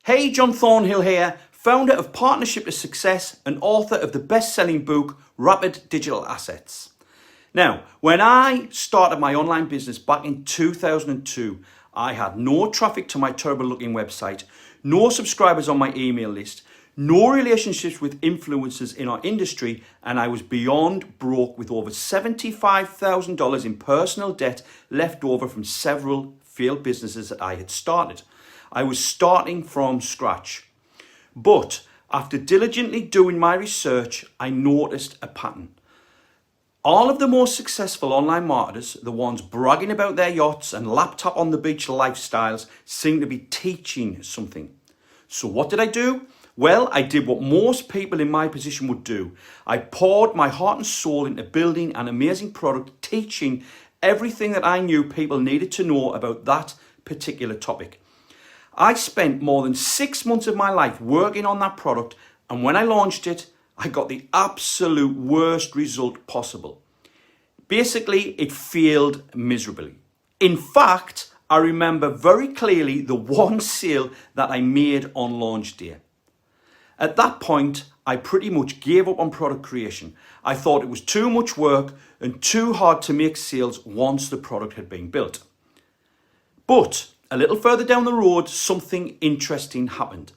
Hey, John Thornhill here, founder of Partnership to Success and author of the best-selling book, Rapid Digital Assets. Now, when I started my online business back in 2002, I had no traffic to my terrible-looking website, no subscribers on my email list, no relationships with influencers in our industry, and I was beyond broke with over $75,000 in personal debt left over from several failed businesses that I had started. I was starting from scratch. But after diligently doing my research, I noticed a pattern. All of the most successful online marketers, the ones bragging about their yachts and laptop on the beach lifestyles, seem to be teaching something. So what did I do? Well, I did what most people in my position would do. I poured my heart and soul into building an amazing product, teaching everything that I knew people needed to know about that particular topic. I spent more than 6 months of my life working on that product, and when I launched it, I got the absolute worst result possible. Basically, it failed miserably. In fact, I remember very clearly the one sale that I made on launch day. At that point, I pretty much gave up on product creation. I thought it was too much work and too hard to make sales once the product had been built. But a little further down the road, something interesting happened.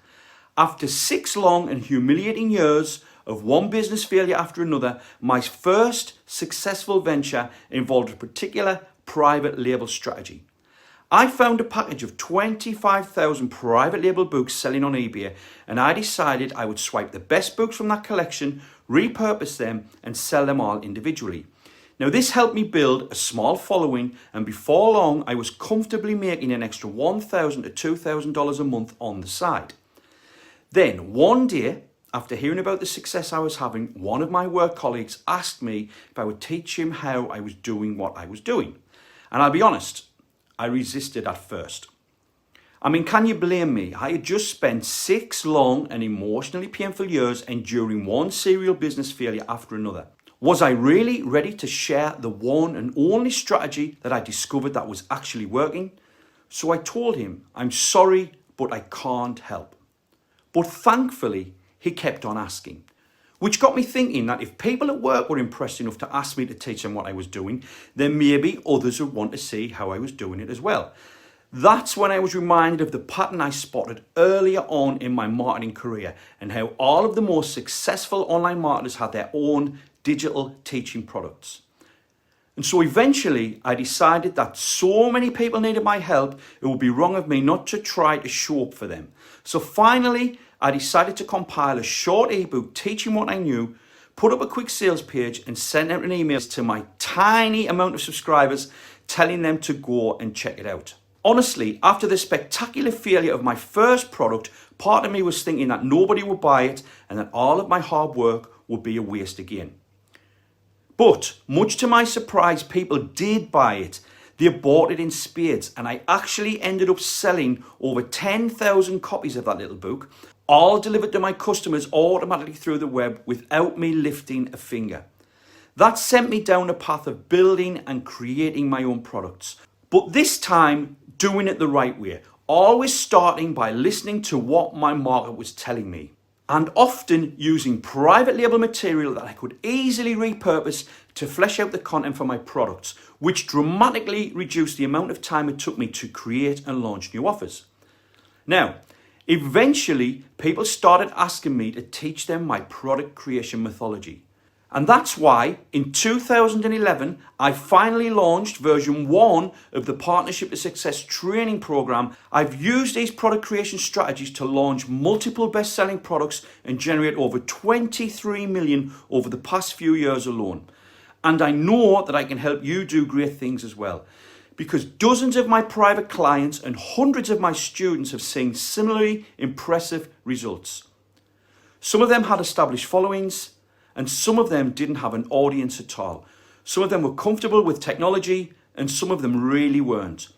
After 6 long and humiliating years of one business failure after another, my first successful venture involved a particular private label strategy. I found a package of 25,000 private label books selling on eBay, and I decided I would swipe the best books from that collection, repurpose them, and sell them all individually. Now, this helped me build a small following, and before long, I was comfortably making an extra $1,000 to $2,000 a month on the side. Then, one day, after hearing about the success I was having, one of my work colleagues asked me if I would teach him how I was doing what I was doing. And I'll be honest, I resisted at first. I mean, can you blame me? I had just spent 6 long and emotionally painful years enduring one serial business failure after another. Was I really ready to share the one and only strategy that I discovered that was actually working? So I told him, I'm sorry, but I can't help. But thankfully, he kept on asking, which got me thinking that if people at work were impressed enough to ask me to teach them what I was doing, then maybe others would want to see how I was doing it as well. That's when I was reminded of the pattern I spotted earlier on in my marketing career and how all of the most successful online marketers had their own digital teaching products. And so eventually I decided that so many people needed my help, it would be wrong of me not to try to show up for them. So finally, I decided to compile a short ebook teaching what I knew, put up a quick sales page, and sent out an email to my tiny amount of subscribers telling them to go and check it out. Honestly, after the spectacular failure of my first product, part of me was thinking that nobody would buy it and that all of my hard work would be a waste again. But much to my surprise, people did buy it. They bought it in spades, and I actually ended up selling over 10,000 copies of that little book, all delivered to my customers automatically through the web without me lifting a finger. That sent me down a path of building and creating my own products. But this time, doing it the right way, always starting by listening to what my market was telling me, and often using private label material that I could easily repurpose to flesh out the content for my products, which dramatically reduced the amount of time it took me to create and launch new offers. Now, eventually, people started asking me to teach them my product creation methodology. And that's why in 2011, I finally launched version 1 of the Partnership to Success training program. I've used these product creation strategies to launch multiple best-selling products and generate over 23 million over the past few years alone. And I know that I can help you do great things as well, because dozens of my private clients and hundreds of my students have seen similarly impressive results. Some of them had established followings, and some of them didn't have an audience at all. Some of them were comfortable with technology, and some of them really weren't.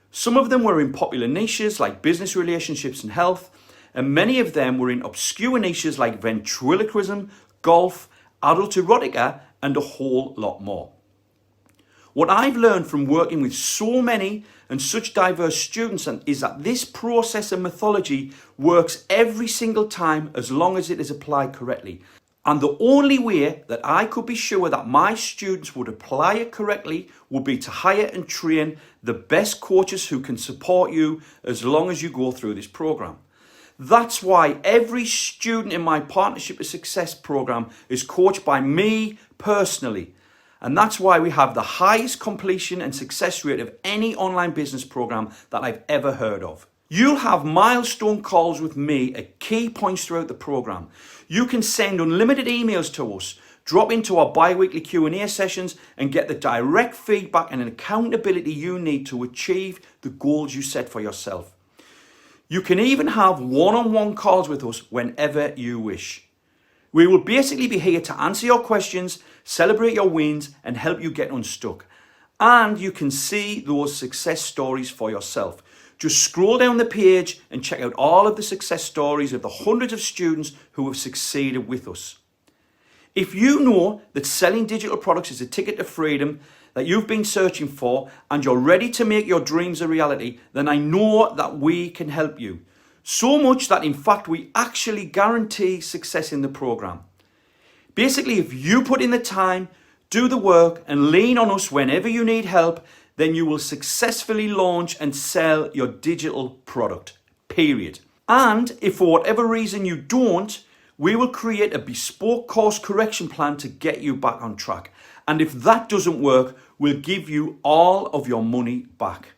Some of them were in popular niches like business relationships and health, and many of them were in obscure niches like ventriloquism, golf, adult erotica, and a whole lot more. What I've learned from working with so many and such diverse students is that this process and methodology works every single time as long as it is applied correctly. And the only way that I could be sure that my students would apply it correctly would be to hire and train the best coaches who can support you as long as you go through this program. That's why every student in my Partnership to Success program is coached by me personally. And that's why we have the highest completion and success rate of any online business program that I've ever heard of. You'll have milestone calls with me at key points throughout the program. You can send unlimited emails to us, drop into our bi-weekly Q&A sessions and get the direct feedback and accountability you need to achieve the goals you set for yourself. You can even have one-on-one calls with us whenever you wish. We will basically be here to answer your questions, celebrate your wins and help you get unstuck. And you can see those success stories for yourself. Just scroll down the page and check out all of the success stories of the hundreds of students who have succeeded with us. If you know that selling digital products is a ticket to freedom that you've been searching for and you're ready to make your dreams a reality, then I know that we can help you. So much that in fact we actually guarantee success in the program. Basically, if you put in the time, do the work and lean on us whenever you need help, then you will successfully launch and sell your digital product, period. And if for whatever reason you don't, we will create a bespoke course correction plan to get you back on track. And if that doesn't work, we'll give you all of your money back.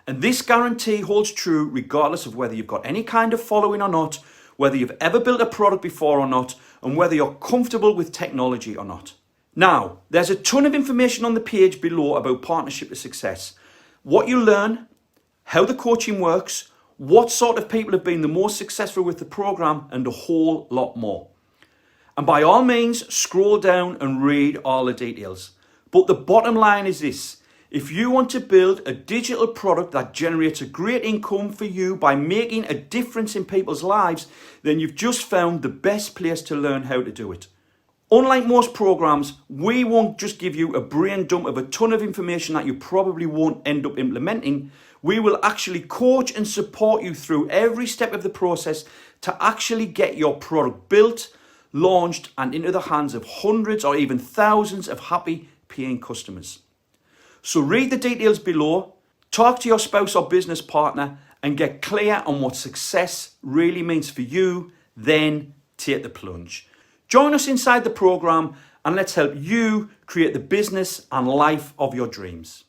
And this guarantee holds true regardless of whether you've got any kind of following or not, whether you've ever built a product before or not, and whether you're comfortable with technology or not. Now, there's a ton of information on the page below about Partnership to Success. What you learn, how the coaching works, what sort of people have been the most successful with the program, and a whole lot more. And by all means, scroll down and read all the details. But the bottom line is this. If you want to build a digital product that generates a great income for you by making a difference in people's lives, then you've just found the best place to learn how to do it. Unlike most programs, we won't just give you a brain dump of a ton of information that you probably won't end up implementing. We will actually coach and support you through every step of the process to actually get your product built, launched, and into the hands of hundreds or even thousands of happy paying customers. So read the details below, talk to your spouse or business partner, and get clear on what success really means for you, then take the plunge. Join us inside the program and let's help you create the business and life of your dreams.